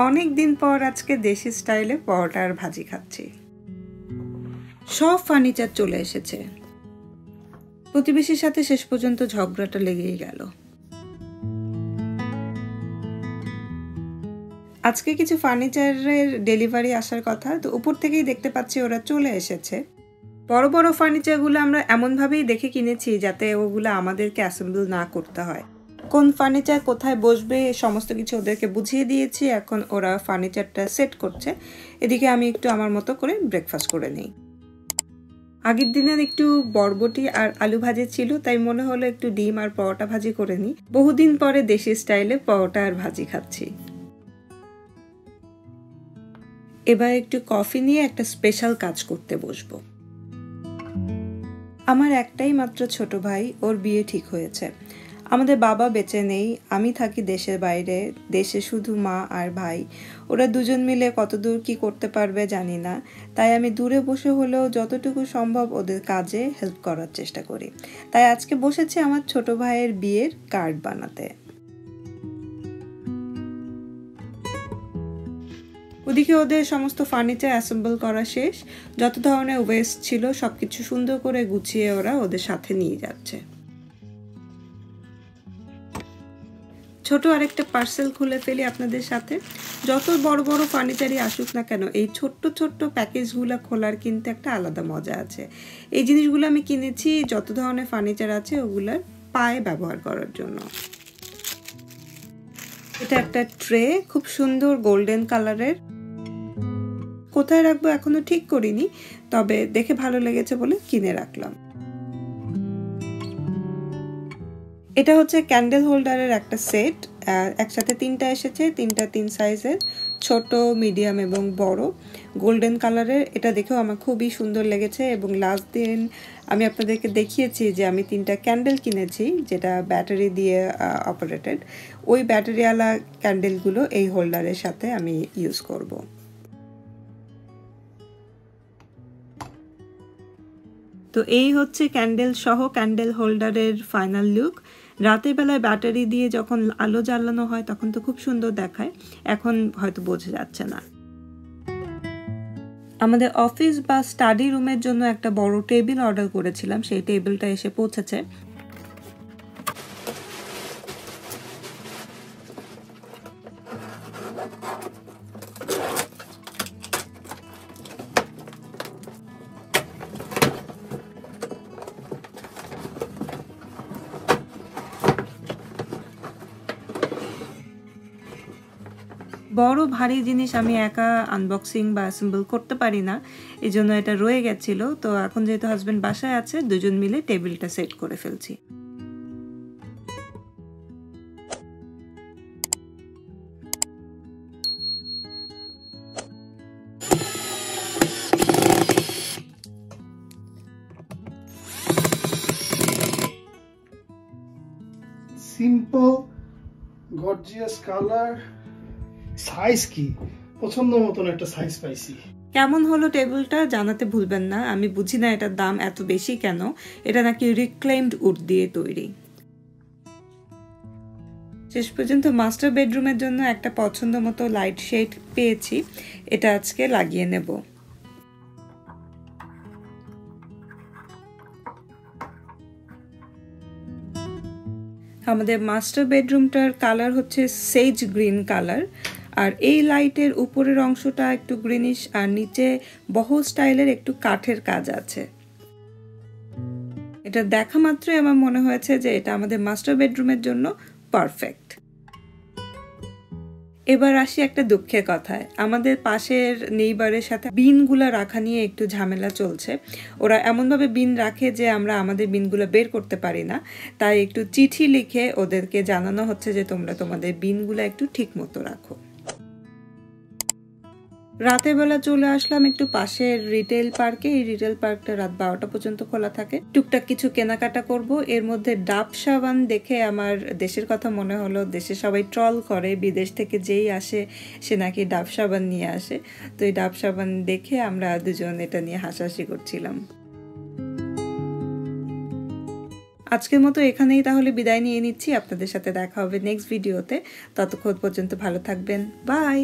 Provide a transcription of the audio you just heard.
অনেক দিন পর আজকে দেশি স্টাইলে পরোটা আর ভাজি খাচ্ছি। সব ফার্নিচার চলে এসেছে। প্রতিবেশীর সাথে শেষ পর্যন্ত ঝগড়াটা লেগেই গেল। আজকে কিছু ফার্নিচারের ডেলিভারি আসার কথা, তো উপর থেকেই দেখতে পাচ্ছি ওরা চলে এসেছে। বড় বড় ফার্নিচারগুলো আমরা এমনভাবেই দেখে কিনেছি যাতে ওগুলো আমাদেরকে অ্যাসেম্বল না করতে হয়। কোন ফার্নিচার কোথায় বসবে সমস্ত কিছু ওদেরকে বুঝিয়ে দিয়েছি। এখন ওরা ফার্নিচারটা সেট করছে, এদিকে আমি একটু আমার মতো করে ব্রেকফাস্ট করে নিই। আগের দিনের একটু বরবটি আর আলু ভাজি ছিল, তাই মনে হলো একটু ডিম আর পরোটা ভাজি করে নিই। বহুদিন পরে দেশি স্টাইলে পরোটা আর ভাজি খাচ্ছি। এবার একটু কফি নিয়ে একটা স্পেশাল কাজ করতে বসবো। আমার একটাই মাত্র ছোট ভাই, ওর বিয়ে ঠিক হয়েছে। আমাদের বাবা বেঁচে নেই, আমি থাকি দেশের বাইরে। দেশে শুধু মা আর ভাই, ওরা দুজন মিলে কতদূর কি করতে পারবে জানি না। তাই আমি দূরে বসে হলেও যতটুকু সম্ভব ওদের কাজে হেল্প করার চেষ্টা করি। তাই আজকে বসেছি আমার ছোট ভাইয়ের বিয়ের কার্ড বানাতে। ওদিকে ওদের সমস্ত ফার্নিচার অ্যাসেম্বল করা শেষ। যত ধরনের ওয়েস্ট ছিল সবকিছু সুন্দর করে গুছিয়ে ওরা ওদের সাথে নিয়ে যাচ্ছে। ছোট আরেকটা পার্সেল খুলে ফেলি আপনাদের সাথে। যত বড় বড় ফার্নিচারই আসুক না কেন, এই ছোট্ট ছোট্ট প্যাকেজগুলো খোলার কিন্তু একটা আলাদা মজা আছে। এই জিনিসগুলো আমি কিনেছি যত ধরনের ফার্নিচার আছে ওগুলার পায়ে ব্যবহার করার জন্য। এটা একটা ট্রে, খুব সুন্দর গোল্ডেন কালারের। কোথায় রাখবো এখনো ঠিক করিনি, তবে দেখে ভালো লেগেছে বলে কিনে রাখলাম। এটা হচ্ছে ক্যান্ডেল হোল্ডারের একটা সেট, একসাথে তিনটা এসেছে, তিনটা তিন সাইজের, ছোট, মিডিয়াম এবং বড়, গোল্ডেন কালারের। এটা দেখেও আমার খুবই সুন্দর লেগেছে। এবং লাস্ট দিন আমি আপনাদেরকে দেখিয়েছি যে আমি তিনটা ক্যান্ডেল কিনেছি যেটা ব্যাটারি দিয়ে অপারেটেড। ওই ব্যাটারিওয়ালা ক্যান্ডেলগুলো এই হোল্ডারের সাথে আমি ইউজ করব। তো এই হচ্ছে ক্যান্ডেল সহ ক্যান্ডেল হোল্ডারের ফাইনাল লুক। রাতের বেলায় ব্যাটারি দিয়ে যখন আলো জ্বালানো হয় তখন তো খুব সুন্দর দেখায়, এখন হয়তো বোঝা যাচ্ছে না। আমাদের অফিস বা স্টাডি রুমের জন্য একটা বড় টেবিল অর্ডার করেছিলাম, সেই টেবিলটা এসে পৌঁছেছে। বড় ভারী জিনিস আমি একা আনবক্সিং বা অ্যাসেম্বল করতে পারি না, এই জন্য এটা রয়ে গেছিল। তো এখন যেহেতু হাজব্যান্ড বাসায় আছে, দুজন মিলে টেবিলটা সেট করে ফেলছি। সিম্পল গর্জিয়াস কালার, সাইজ কি পছন্দ মতন একটা সাইজ পাইছি। কেমন হলো টেবিলটা জানাতে ভুলবেন না। আমি বুঝি না এটার দাম এত বেশি কেন, এটা নাকি রিক্লেইমড উড দিয়ে তৈরি। শেষ পর্যন্ত মাস্টার বেডরুমের জন্য একটা পছন্দ মতো লাইট শেড পেয়েছি, এটা আজকে লাগিয়ে নেব। আমাদের মাস্টার বেডরুমটার কালার হচ্ছে সেজ গ্রিন কালার, আর এই লাইটের উপরের অংশটা একটু গ্রিনিশ আর নিচে বহু স্টাইলের একটু কাঠের কাজ আছে। এটা দেখা মাত্রই আমার মনে হয়েছে যে এটা আমাদের মাস্টার বেডরুমের জন্য পারফেক্ট। এবার আসি একটা দুঃখের কথায়। আমাদের পাশের নেইবারের সাথে বিনগুলা রাখা নিয়ে একটু ঝামেলা চলছে। ওরা এমনভাবে বিন রাখে যে আমরা আমাদের বিনগুলো বের করতে পারি না। তাই একটু চিঠি লিখে ওদেরকে জানানো হচ্ছে যে তোমরা তোমাদের বিনগুলো একটু ঠিক মতো রাখো। রাতের বেলা চলে আসলাম একটু পাশের রিটেল পার্কে। এই রিটেল পার্কটা রাত 12টা পর্যন্ত খোলা থাকে। টুকটাক কিছু কেনাকাটা করব। এর মধ্যে ডাব সাবান দেখে আমার দেশের কথা মনে হলো। দেশে সবাই ট্রল করে বিদেশ থেকে যেই আসে সে নাকি ডাব সাবান নিয়ে আসে। তো এই ডাব সাবান দেখে আমরা দুজন এটা নিয়ে হাসাহাসি করছিলাম। আজকের মতো এখানেই তাহলে বিদায় নিয়ে নিচ্ছি। আপনাদের সাথে দেখা হবে নেক্সট ভিডিওতে। ততক্ষণ পর্যন্ত ভালো থাকবেন। বাই।